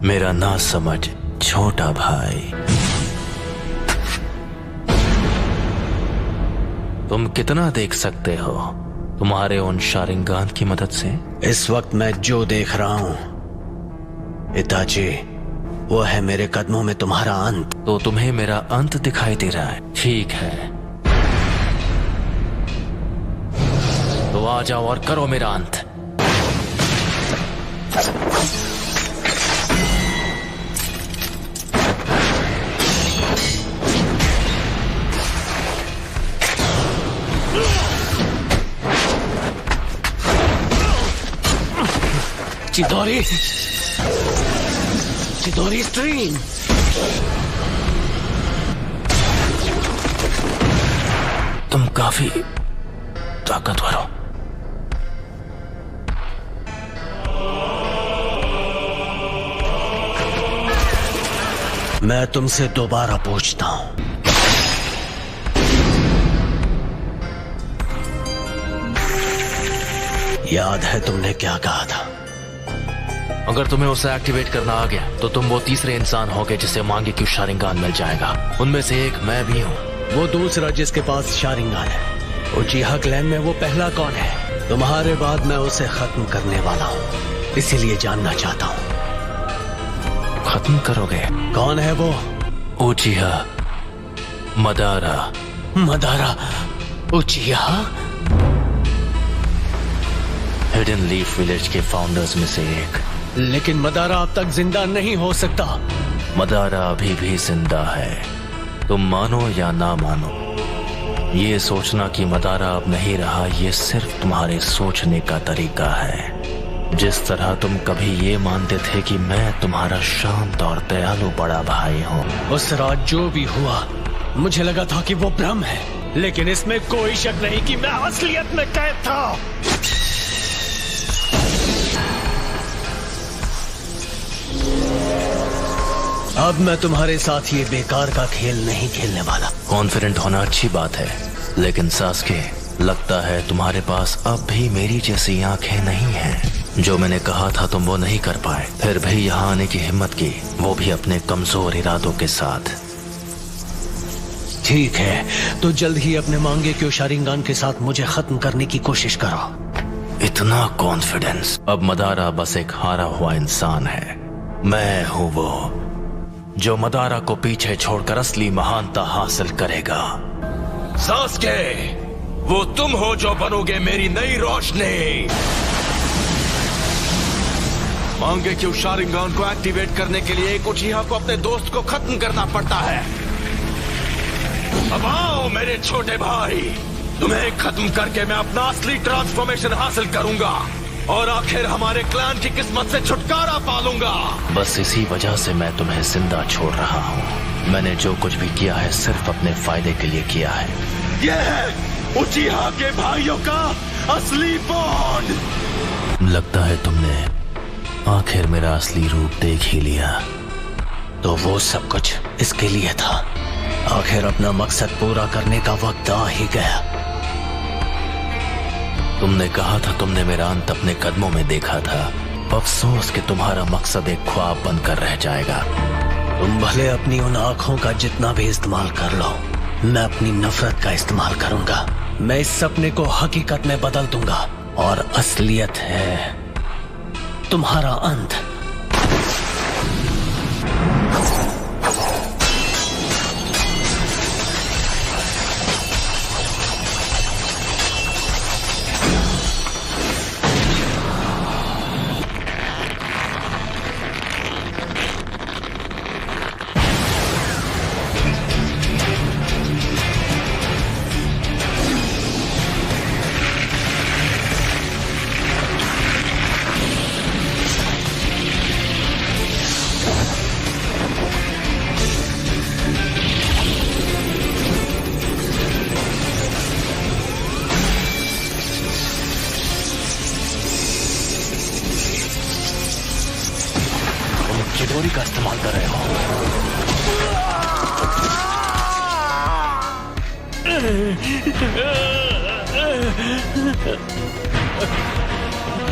मेरा ना समझ छोटा भाई। तुम कितना देख सकते हो तुम्हारे उन शारिंगान की मदद से? इस वक्त मैं जो देख रहा हूं इताची, वो है मेरे कदमों में तुम्हारा अंत। तो तुम्हें मेरा अंत दिखाई दे रहा है? ठीक है, तो आ जाओ और करो मेरा अंत। चिदोरी, चिदोरी स्ट्रीम। तुम काफी ताकतवर हो। मैं तुमसे दोबारा पूछता हूं, याद है तुमने क्या कहा था? अगर तुम्हें उसे एक्टिवेट करना आ गया तो तुम वो तीसरे इंसान होगे जिसे मांगे क्यों शारिंगान मिल जाएगा। उनमें से एक मैं भी हूँ। वो दूसरा जिसके पास शारिंगान है, उचिहा क्लैन में वो पहला कौन है? तुम्हारे बाद मैं उसे खत्म करने वाला हूँ, इसीलिए जानना चाहता हूँ। खत्म करोगे? कौन है वो? उचिहा Madara. Madara उचिहा? Hidden leaf village के फाउंडर्स में से एक। लेकिन मदारा अब तक जिंदा नहीं हो सकता। मदारा अभी भी जिंदा है, तुम मानो या ना मानो। ये सोचना कि मदारा अब नहीं रहा, ये सिर्फ तुम्हारे सोचने का तरीका है। जिस तरह तुम कभी ये मानते थे कि मैं तुम्हारा शांत और दयालु बड़ा भाई हूँ। उस रात जो भी हुआ, मुझे लगा था कि वो भ्रम है, लेकिन इसमें कोई शक नहीं कि मैं असलियत में कैद था। अब मैं तुम्हारे साथ ये बेकार का खेल नहीं खेलने वाला। कॉन्फिडेंट होना अच्छी बात है, लेकिन सास्के, लगता है तुम्हारे पास अब भी मेरी जैसी आंखें नहीं हैं। जो मैंने कहा था तुम वो नहीं कर पाए, फिर भी यहाँ आने की हिम्मत की, वो भी अपने कमजोर इरादों के साथ। ठीक है, तो जल्द ही अपने मांगे क्यों शारिंगान के साथ मुझे खत्म करने की कोशिश करो। इतना कॉन्फिडेंस? अब मदारा बस एक हारा हुआ इंसान है। मैं हूँ वो जो मदारा को पीछे छोड़कर असली महानता हासिल करेगा। सास्के, वो तुम हो जो बनोगे मेरी नई रोशनी। मांगे क्यों शारिंगान को एक्टिवेट करने के लिए एक उचिहा को अपने दोस्त को खत्म करना पड़ता है। अब आओ मेरे छोटे भाई, तुम्हें खत्म करके मैं अपना असली ट्रांसफॉर्मेशन हासिल करूंगा और आखिर हमारे क्लैन की किस्मत से छुटकारा पालूंगा। बस इसी वजह से मैं तुम्हें जिंदा छोड़ रहा हूँ। मैंने जो कुछ भी किया है सिर्फ अपने फायदे के लिए किया है। यह है उचिहा के भाइयों का असली बॉन्ड। लगता है तुमने आखिर मेरा असली रूप देख ही लिया। तो वो सब कुछ इसके लिए था। आखिर अपना मकसद पूरा करने का वक्त आ ही गया। तुमने कहा था तुमने मेरा अंत अपने कदमों में देखा था। अफसोस कि तुम्हारा मकसद एक ख्वाब बनकर रह जाएगा। तुम भले अपनी उन आंखों का जितना भी इस्तेमाल कर लो, मैं अपनी नफरत का इस्तेमाल करूंगा। मैं इस सपने को हकीकत में बदल दूंगा और असलियत है तुम्हारा अंत। चिदोरी का इस्तेमाल कर रहे हो।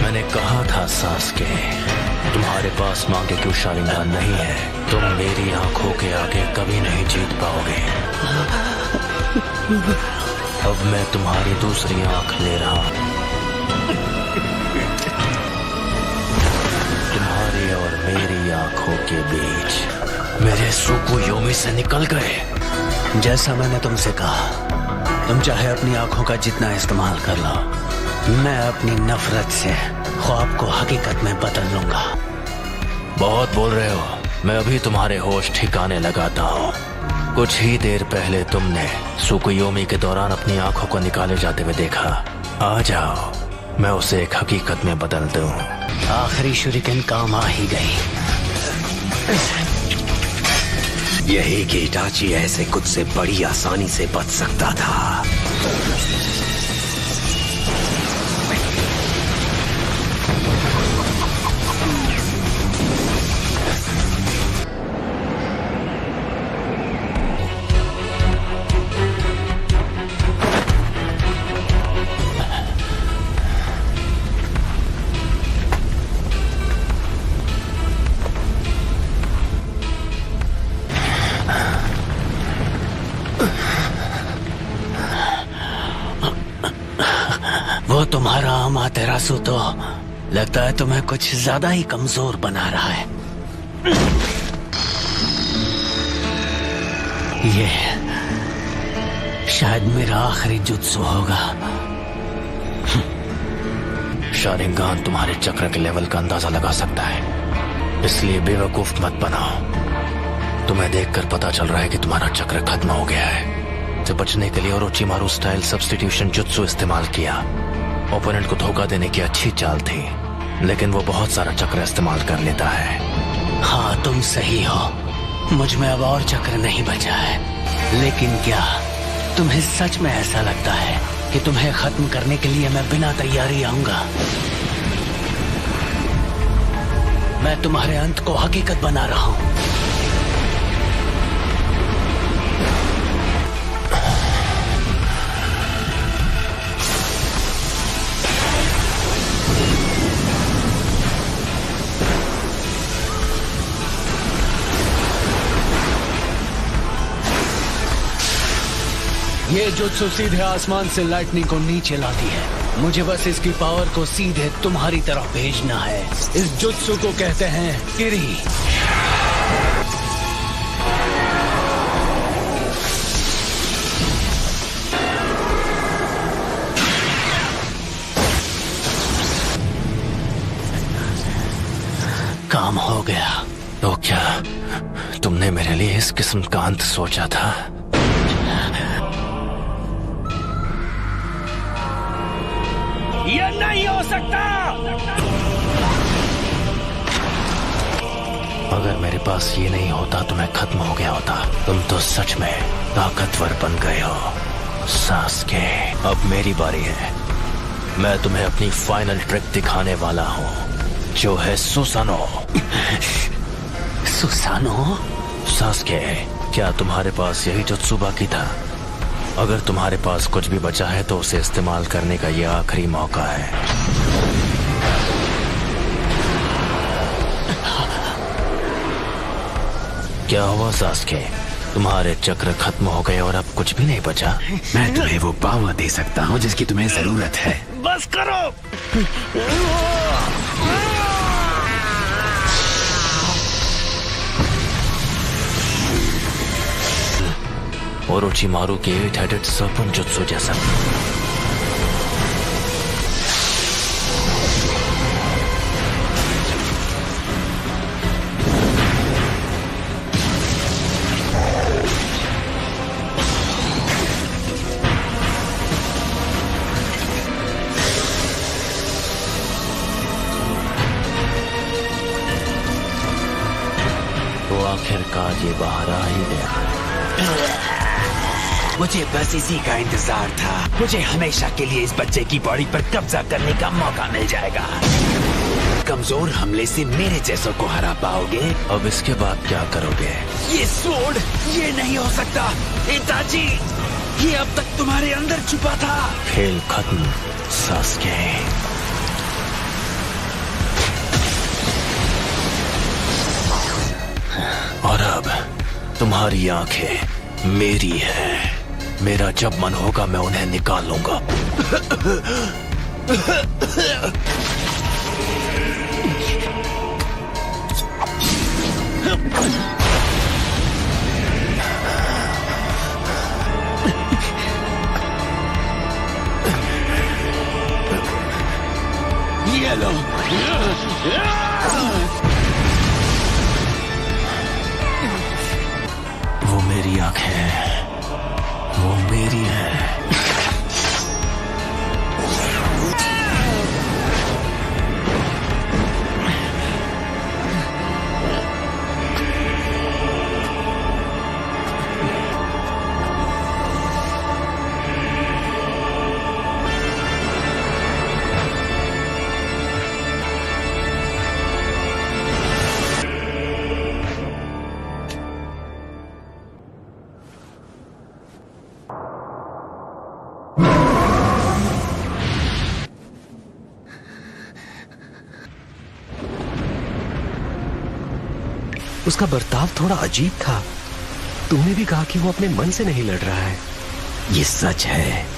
मैंने कहा था सास्के, तुम्हारे पास मांगे क्यों शारिंगान नहीं है, तुम मेरी आंखों के आगे कभी नहीं जीत पाओगे। अब मैं तुम्हारी दूसरी आंख ले रहा हूं। तुम्हारी और मेरी आंखों के बीच मेरे सुकुयोमी से निकल गए। जैसा मैंने तुमसे कहा, तुम चाहे अपनी आंखों का जितना इस्तेमाल कर लो, मैं अपनी नफरत से ख्वाब को हकीकत में बदल लूंगा। बहुत बोल रहे हो, मैं अभी तुम्हारे होश ठिकाने लगाता हूँ। कुछ ही देर पहले तुमने सुकुयोमी के दौरान अपनी आंखों को निकाले जाते हुए देखा। आ जाओ, मैं उसे एक हकीकत में बदल दूं। आखिरी शुरिकेन काम आ ही गई। यही कि इटाची ऐसे कुछ से बड़ी आसानी से बच सकता था। वो तुम्हारा अमातेरासु तो लगता है तुम्हें कुछ ज्यादा ही कमजोर बना रहा है। ये शायद मेरा आखिरी जुत्सु होगा। शारिंगान तुम्हारे चक्र के लेवल का अंदाजा लगा सकता है, इसलिए बेवकूफ मत बनाओ। तुम्हें देखकर पता चल रहा है कि तुम्हारा चक्र खत्म हो गया है। से बचने के लिए ओरोचिमारू स्टाइल सब्स्टिट्यूशन जुत्सु इस्तेमाल किया। ओपोनेंट को धोखा देने की अच्छी चाल थी, लेकिन वो बहुत सारा चक्र इस्तेमाल कर लेता है। हाँ, तुम सही हो, मुझ में अब और चक्र नहीं बचा है। लेकिन क्या तुम्हें सच में ऐसा लगता है कि तुम्हें खत्म करने के लिए मैं बिना तैयारी आऊंगा? मैं तुम्हारे अंत को हकीकत बना रहा हूं। ये जुत्सु सीधे आसमान से लाइटनिंग को नीचे लाती है। मुझे बस इसकी पावर को सीधे तुम्हारी तरफ भेजना है। इस जुत्सु को कहते हैं किरी। काम हो गया। तो क्या तुमने मेरे लिए इस किस्म का अंत सोचा था? ये नहीं हो सकता। अगर मेरे पास ये नहीं होता तो मैं खत्म हो गया होता। तुम तो सच में ताकतवर बन गए हो सास्के। अब मेरी बारी है। मैं तुम्हें अपनी फाइनल ट्रिक दिखाने वाला हूँ, जो है सुसानो। सुसानो? सास्के, क्या तुम्हारे पास यही जुत्सु बाकी था? अगर तुम्हारे पास कुछ भी बचा है तो उसे इस्तेमाल करने का यह आखिरी मौका है। क्या हुआ सास्के? तुम्हारे चक्र खत्म हो गए और अब कुछ भी नहीं बचा? मैं तुम्हें वो पावर दे सकता हूँ जिसकी तुम्हें जरूरत है। बस करो। ओरोचिमारू के 8-हेडेड सर्पेंट जुत्सु जैसा। तो आखिरकार ये बाहर आ ही गया। मुझे बस इसी का इंतजार था। मुझे हमेशा के लिए इस बच्चे की बॉडी पर कब्जा करने का मौका मिल जाएगा। कमजोर हमले से मेरे जैसों को हरा पाओगे। अब इसके बाद क्या करोगे? ये स्वॉर्ड, ये नहीं हो सकता। इताची, ये अब तक तुम्हारे अंदर छुपा था। खेल खत्म सास्के। तुम्हारी आंखें मेरी है। मेरा जब मन होगा मैं उन्हें निकाल लूंगा। ये लो। वो मेरी आंखें हैं, वो मेरी है। उसका बर्ताव थोड़ा अजीब था। तुमने भी कहा कि वो अपने मन से नहीं लड़ रहा है। ये सच है।